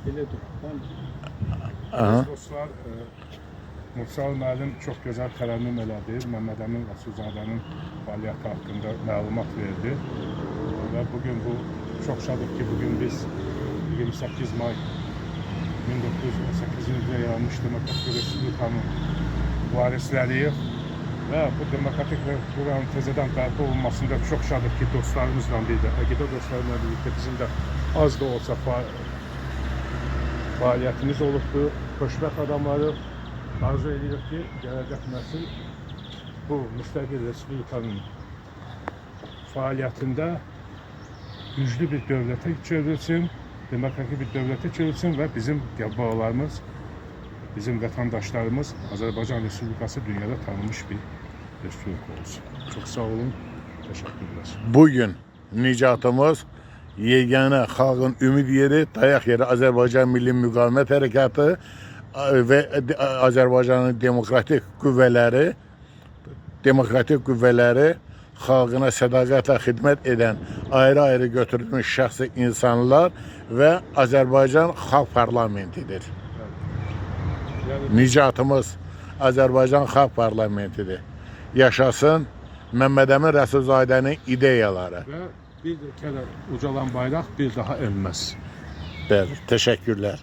Belə dur. Aha. Dostlar, Mursal müəllim çox gözəl tərənnüm elədi. Məmməd Əmin Rəsulzadənin fəaliyyəti haqqında məlumat verdi. Və bugün bu çox şadıq ki, bugün biz 28 may 1918-ci ildə yaranmış Demokratik Respublikanın varisləriyik. Və bu demokratik Respublikanın təzədən bərpa olunmasında çox şadıq ki, dostlarımızla birlikdə, əqidə dostlarımla birlikdə bizim də az da olsa fəaliyyətimiz olubdur. Xoşbəxt adamları arzu edirik ki, gələcək nəsil bu müstəqil Respublikanın fəaliyyətində güclü bir dövlətə çevrilsin, demokratik bir dövlətə çevrilsin və bizim qəbbalarımız, bizim vətəndaşlarımız Azərbaycan Respublikası dünyada tanınmış bir respublika olsun. Çox sağ olun, təşəkkürlər. Bugün nicatımız yeganə xalqın ümid yeri, dayaq yeri Azərbaycan Milli Müqavimət Hərəkatı və Azərbaycanın demokratik qüvvələri xalqına sədaqətlə xidmət edən ayrı-ayrı götürülmüş şəxsi insanlar və Azərbaycan Xalq Parlamentidir. Nicatımız Azərbaycan Xalq Parlamentidir. Yaşasın Məmməd Əmin Rəsulzadənin ideyaları. Və bir kere ucalan bayraq bir daha ölməz. Bəli, təşəkkürlər.